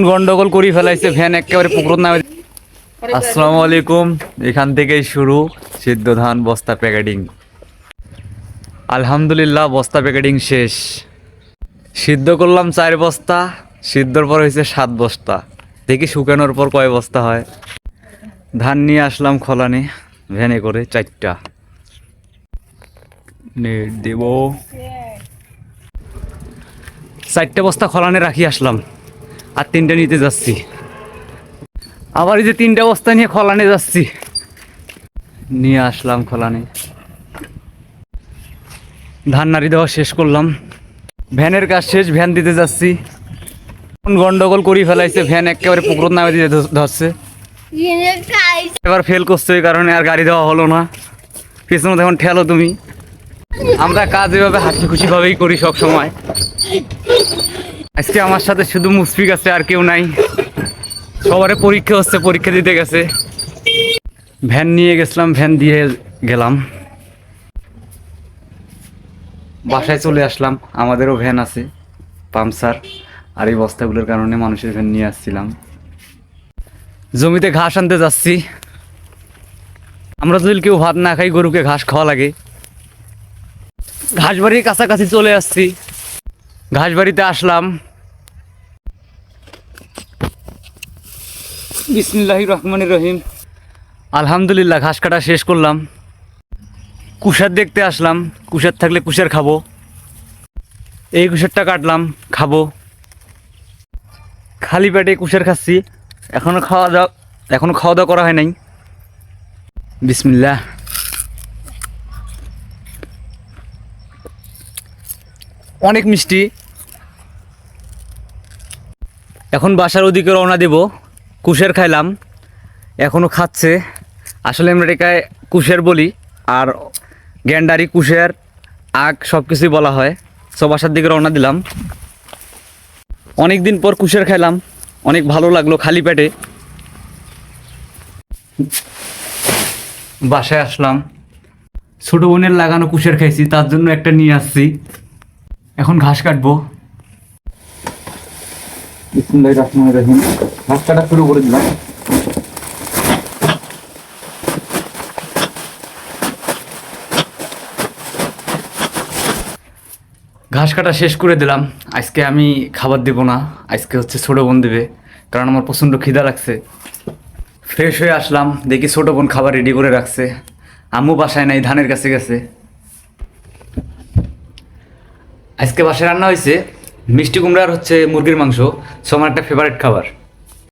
গন্ডগোল করে ফেলাইছে, ভ্যান একেবারে পুকুর নামে। আসসালামু আলাইকুম। এখান থেকেই শুরু সিদ্ধ ধান বস্তা প্যাকেটিং। আলহামদুলিল্লাহ বস্তা প্যাকেটিং শেষ। সিদ্ধ করলাম 4 বস্তা, সিদ্ধর পর হয়েছে 7 বস্তা। দেখি শুকানোর পর কয় বস্তা হয়। ধান নিয়ে আসলাম খলানে ভ্যানে করে 4টা নেট দেব। 4টে বস্তা খলানে রাখি আসলাম, আর 3টে নিতে যাচ্ছি। আবার এই যে 3টে বস্তা নিয়ে খলানে যাচ্ছি, নিয়ে আসলাম খলানে। ধান নাড়ি দেওয়া শেষ করলাম, ভ্যানের কাজ শেষ, ভ্যান দিতে যাচ্ছি। গন্ডগোল করে ফেলাইছে, ভ্যান একেবারে পুকুর নামে দিয়ে ধরছে। এবার ফেল করছে, এই কারণে আর গাড়ি দেওয়া হলো না। পিছনে এখন ঠেলো তুমি। আমরা কাজ এভাবে হাসি খুশি ভাবেই করি সব সময়। আজকে আমার সাথে শুধু মুশফিক আছে, আর কেউ নাই। সবারে পরীক্ষা হচ্ছে, পরীক্ষা দিতে গেছে। ভ্যান নিয়ে গেছিলাম, ভ্যান দিয়ে গেলাম, বাসায় চলে আসলাম। আমাদেরও ভ্যান আছে, পামসার। আর এই বস্তাগুলোর কারণে মানুষের ভ্যান নিয়ে আসছিলাম। জমিতে ঘাস আনতে যাচ্ছি। আমরা যদি কেউ ভাত না খাই, গরুকে ঘাস খাওয়া লাগে। ঘাস বাড়ির কাছাকাছি চলে আসছি, ঘাস বাড়িতে আসলাম। বিসমিল্লাহির রহমানির রহিম। আলহামদুলিল্লাহ ঘাস কাটা শেষ করলাম। কুশার দেখতে আসলাম, কুশার থাকলে কুশার খাবো। এই কুশারটা কাটলাম, খাবো। খালি পেটে কুশার খাচ্ছি। এখনো খাওয়া দাওয়া করা হয় নাই। বিসমিল্লাহ। অনেক মিষ্টি। এখন বাসার ওদিকে রওনা দেব। কুশের খাইলাম, এখনও খাচ্ছে। আসলে আমরা এটাকে কুশের বলি, আর গ্যান্ডারি, কুশের, আখ সব কিছুই বলা হয়। সব বাসার দিকে রওনা দিলাম। অনেক দিন পর কুশের খাইলাম, অনেক ভালো লাগলো খালি পেটে। বাসায় আসলাম, ছোট বোনের লাগানো কুশের খাইছি, তার জন্য একটা নিয়ে আসছি। এখন ঘাস কাটবো। বিসমিল্লাহির রহমানির রহিম। ঘাস কাটা শুরু করে দিলাম। ঘাস কাটা শেষ করে দিলাম। আজকে আমি খাবার দেবো না, আজকে হচ্ছে ছোটো বোন দেবে, কারণ আমার প্রচণ্ড খিদা লাগছে। ফ্রেশ হয়ে আসলাম, দেখি ছোটো বোন খাবার রেডি করে রাখছে। আম্মু বাসায় নাই, ধানের কাছে গেছে। আজকে বাসায় রান্না হয়েছে মিষ্টি কুমড়ার হচ্ছে মুরগির মাংস। সো আমার একটা ফেভারিট খাবার।